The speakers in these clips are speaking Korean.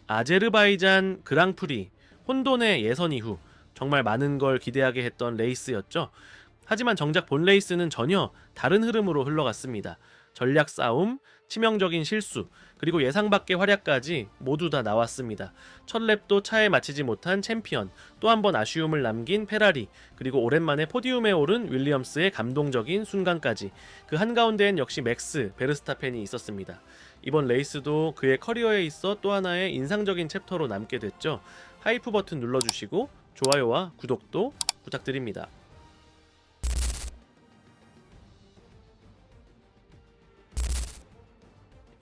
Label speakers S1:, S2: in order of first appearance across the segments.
S1: 아제르바이잔 그랑프리 혼돈의 예선 이후 정말 많은 걸 기대하게 했던 레이스였죠. 하지만 정작 본 레이스는 전혀 다른 흐름으로 흘러갔습니다. 전략 싸움, 치명적인 실수, 그리고 예상 밖의 활약까지 모두 다 나왔습니다. 첫 랩도 차에 맞히지 못한 챔피언, 또 한 번 아쉬움을 남긴 페라리, 그리고 오랜만에 포디움에 오른 윌리엄스의 감동적인 순간까지 그 한가운데엔 역시 맥스 베르스타펜이 있었습니다. 이번 레이스도 그의 커리어에 있어 또 하나의 인상적인 챕터로 남게 됐죠. 하이프 버튼 눌러주시고 좋아요와 구독도 부탁드립니다.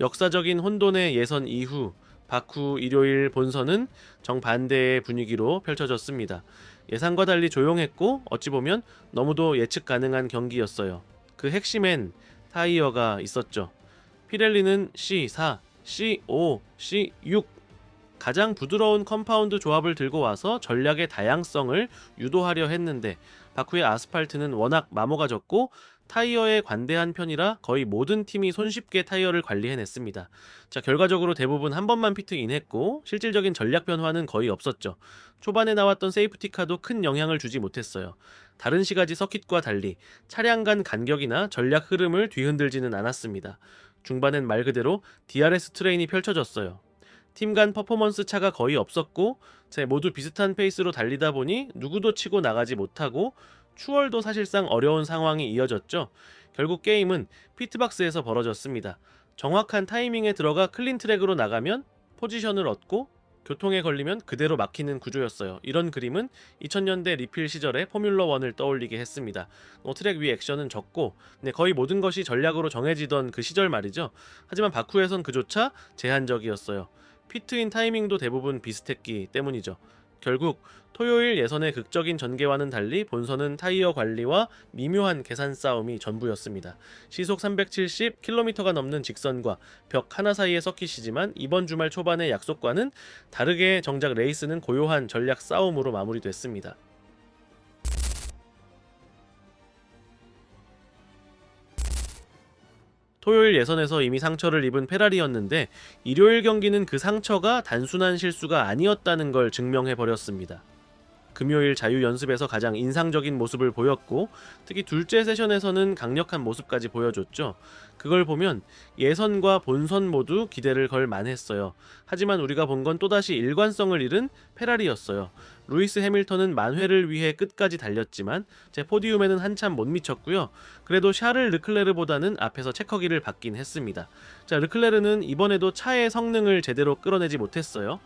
S1: 역사적인 혼돈의 예선 이후 바쿠 일요일 본선은 정반대의 분위기로 펼쳐졌습니다. 예상과 달리 조용했고 어찌 보면 너무도 예측 가능한 경기였어요. 그 핵심엔 타이어가 있었죠. 피렐리는 C4, C5, C6 가장 부드러운 컴파운드 조합을 들고 와서 전략의 다양성을 유도하려 했는데 바쿠의 아스팔트는 워낙 마모가 적고 타이어에 관대한 편이라 거의 모든 팀이 손쉽게 타이어를 관리해냈습니다. 자, 결과적으로 대부분 한 번만 피트인했고 실질적인 전략 변화는 거의 없었죠. 초반에 나왔던 세이프티카도 큰 영향을 주지 못했어요. 다른 시가지 서킷과 달리 차량 간 간격이나 전략 흐름을 뒤흔들지는 않았습니다. 중반엔 말 그대로 DRS 트레인이 펼쳐졌어요. 팀 간 퍼포먼스 차가 거의 없었고 모두 비슷한 페이스로 달리다 보니 누구도 치고 나가지 못하고 추월도 사실상 어려운 상황이 이어졌죠. 결국 게임은 피트박스에서 벌어졌습니다. 정확한 타이밍에 들어가 클린 트랙으로 나가면 포지션을 얻고 교통에 걸리면 그대로 막히는 구조였어요. 이런 그림은 2000년대 리필 시절의 포뮬러 1을 떠올리게 했습니다. 트랙 위 액션은 적고 거의 모든 것이 전략으로 정해지던 그 시절 말이죠. 하지만 바쿠에선 그조차 제한적이었어요. 피트인 타이밍도 대부분 비슷했기 때문이죠. 결국 토요일 예선의 극적인 전개와는 달리 본선은 타이어 관리와 미묘한 계산 싸움이 전부였습니다. 시속 370km가 넘는 직선과 벽 하나 사이의 서킷이지만 이번 주말 초반의 약속과는 다르게 정작 레이스는 고요한 전략 싸움으로 마무리됐습니다. 토요일 예선에서 이미 상처를 입은 페라리였는데 일요일 경기는 그 상처가 단순한 실수가 아니었다는 걸 증명해버렸습니다. 금요일 자유 연습에서 가장 인상적인 모습을 보였고 특히 둘째 세션에서는 강력한 모습까지 보여줬죠. 그걸 보면 예선과 본선 모두 기대를 걸 만했어요. 하지만 우리가 본 건 또다시 일관성을 잃은 페라리였어요. 루이스 해밀턴은 만회를 위해 끝까지 달렸지만 제 포디움에는 한참 못 미쳤고요. 그래도 샤를 르클레르보다는 앞에서 체커기를 받긴 했습니다. 자, 르클레르는 이번에도 차의 성능을 제대로 끌어내지 못했어요.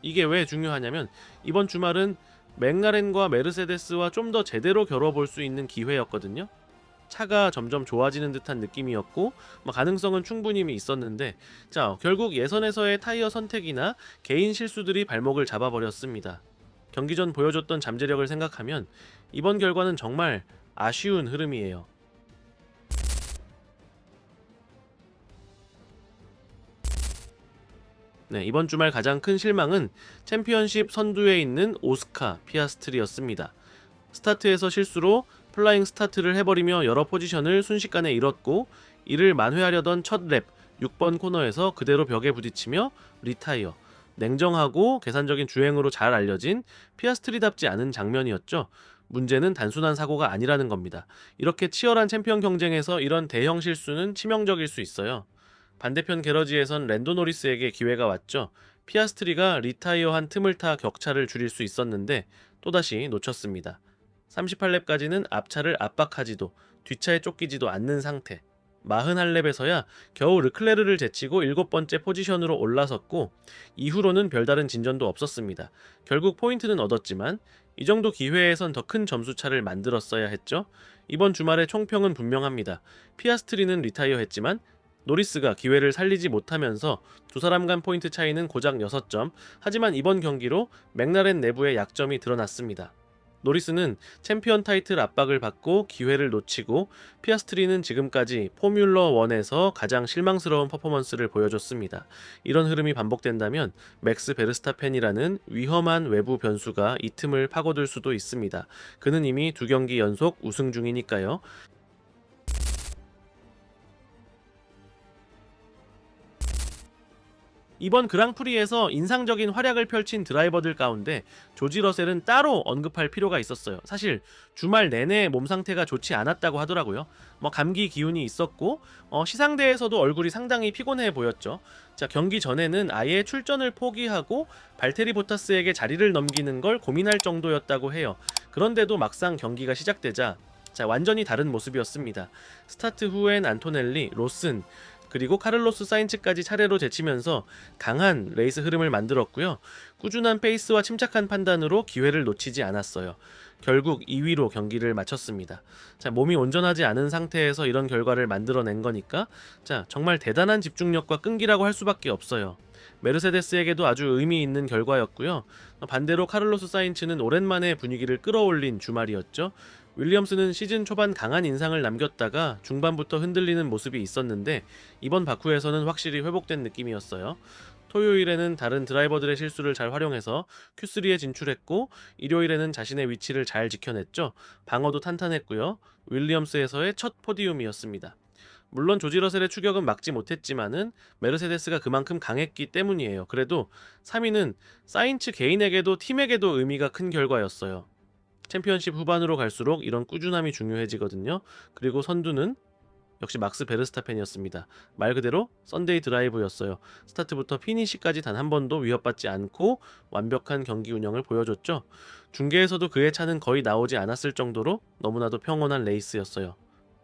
S1: 이게 왜 중요하냐면 이번 주말은 맥라렌과 메르세데스와 좀 더 제대로 겨뤄볼 수 있는 기회였거든요. 차가 점점 좋아지는 듯한 느낌이었고 가능성은 충분히 있었는데 자, 결국 예선에서의 타이어 선택이나 개인 실수들이 발목을 잡아버렸습니다. 경기 전 보여줬던 잠재력을 생각하면 이번 결과는 정말 아쉬운 흐름이에요. 이번 주말 가장 큰 실망은 챔피언십 선두에 있는 오스카 피아스트리였습니다. 스타트에서 실수로 플라잉 스타트를 해버리며 여러 포지션을 순식간에 잃었고 이를 만회하려던 첫 랩 6번 코너에서 그대로 벽에 부딪히며 리타이어. 냉정하고 계산적인 주행으로 잘 알려진 피아스트리답지 않은 장면이었죠. 문제는 단순한 사고가 아니라는 겁니다. 이렇게 치열한 챔피언 경쟁에서 이런 대형 실수는 치명적일 수 있어요. 반대편 게러지에선 랜도 노리스에게 기회가 왔죠. 피아스트리가 리타이어한 틈을 타 격차를 줄일 수 있었는데 또다시 놓쳤습니다. 38렙까지는 앞차를 압박하지도 뒷차에 쫓기지도 않는 상태. 41렙에서야 겨우 르클레르를 제치고 7번째 포지션으로 올라섰고 이후로는 별다른 진전도 없었습니다. 결국 포인트는 얻었지만 이 정도 기회에선 더 큰 점수차를 만들었어야 했죠. 이번 주말의 총평은 분명합니다. 피아스트리는 리타이어 했지만 노리스가 기회를 살리지 못하면서 두 사람 간 포인트 차이는 고작 6점. 하지만 이번 경기로 맥라렌 내부의 약점이 드러났습니다. 노리스는 챔피언 타이틀 압박을 받고 기회를 놓치고 피아스트리는 지금까지 포뮬러 1에서 가장 실망스러운 퍼포먼스를 보여줬습니다. 이런 흐름이 반복된다면 맥스 베르스타펜이라는 위험한 외부 변수가 이 틈을 파고들 수도 있습니다. 그는 이미 2경기 연속 우승 중이니까요. 이번 그랑프리에서 인상적인 활약을 펼친 드라이버들 가운데 조지 러셀은 따로 언급할 필요가 있었어요. 사실 주말 내내 몸 상태가 좋지 않았다고 하더라고요. 감기 기운이 있었고 시상대에서도 얼굴이 상당히 피곤해 보였죠. 자, 경기 전에는 아예 출전을 포기하고 발테리 보타스에게 자리를 넘기는 걸 고민할 정도였다고 해요. 그런데도 막상 경기가 시작되자 완전히 다른 모습이었습니다. 스타트 후엔 안토넬리, 로슨, 그리고 카를로스 사인츠까지 차례로 제치면서 강한 레이스 흐름을 만들었고요. 꾸준한 페이스와 침착한 판단으로 기회를 놓치지 않았어요. 결국 2위로 경기를 마쳤습니다. 몸이 온전하지 않은 상태에서 이런 결과를 만들어낸 거니까 정말 대단한 집중력과 끈기라고 할 수밖에 없어요. 메르세데스에게도 아주 의미 있는 결과였고요. 반대로 카를로스 사인츠는 오랜만에 분위기를 끌어올린 주말이었죠. 윌리엄스는 시즌 초반 강한 인상을 남겼다가 중반부터 흔들리는 모습이 있었는데 이번 바쿠에서는 확실히 회복된 느낌이었어요. 토요일에는 다른 드라이버들의 실수를 잘 활용해서 Q3에 진출했고 일요일에는 자신의 위치를 잘 지켜냈죠. 방어도 탄탄했고요. 윌리엄스에서의 첫 포디움이었습니다. 물론 조지 러셀의 추격은 막지 못했지만은 메르세데스가 그만큼 강했기 때문이에요. 그래도 3위는 사인츠 개인에게도 팀에게도 의미가 큰 결과였어요. 챔피언십 후반으로 갈수록 이런 꾸준함이 중요해지거든요. 그리고 선두는 역시 막스 베르스타펜이었습니다. 말 그대로 썬데이 드라이브였어요. 스타트부터 피니시까지 단 한 번도 위협받지 않고 완벽한 경기 운영을 보여줬죠. 중계에서도 그의 차는 거의 나오지 않았을 정도로 너무나도 평온한 레이스였어요.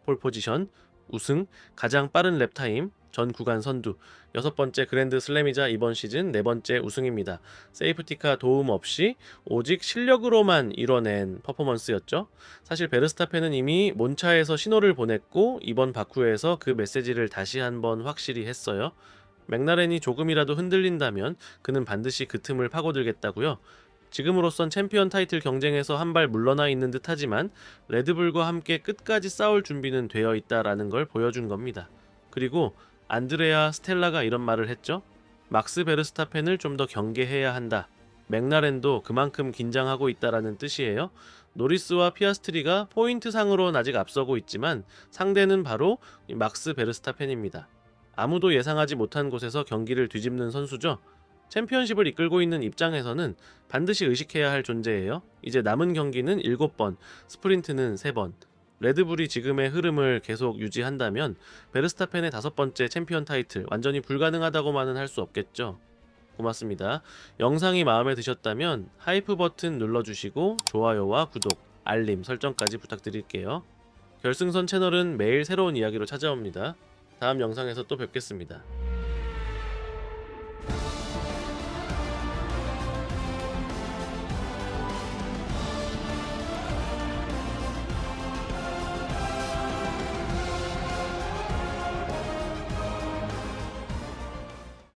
S1: 폴 포지션, 우승, 가장 빠른 랩타임, 전 구간 선두, 6번째 그랜드 슬램이자 이번 시즌 4번째 우승입니다. 세이프티카 도움 없이 오직 실력으로만 이뤄낸 퍼포먼스였죠. 사실 베르스타펜은 이미 몬차에서 신호를 보냈고 이번 바쿠에서 그 메시지를 다시 한번 확실히 했어요. 맥라렌이 조금이라도 흔들린다면 그는 반드시 그 틈을 파고들겠다고요. 지금으로선 챔피언 타이틀 경쟁에서 한 발 물러나 있는 듯 하지만 레드불과 함께 끝까지 싸울 준비는 되어 있다라는 걸 보여준 겁니다. 그리고 안드레아 스텔라가 이런 말을 했죠. 막스 베르스타펜을 좀 더 경계해야 한다. 맥라렌도 그만큼 긴장하고 있다라는 뜻이에요. 노리스와 피아스트리가 포인트상으로는 아직 앞서고 있지만 상대는 바로 막스 베르스타펜입니다. 아무도 예상하지 못한 곳에서 경기를 뒤집는 선수죠. 챔피언십을 이끌고 있는 입장에서는 반드시 의식해야 할 존재예요. 이제 남은 경기는 7번, 스프린트는 3번. 레드불이 지금의 흐름을 계속 유지한다면 베르스타펜의 5번째 챔피언 타이틀 완전히 불가능하다고만은 할 수 없겠죠. 고맙습니다. 영상이 마음에 드셨다면 하이프 버튼 눌러주시고 좋아요와 구독, 알림 설정까지 부탁드릴게요. 결승선 채널은 매일 새로운 이야기로 찾아옵니다. 다음 영상에서 또 뵙겠습니다.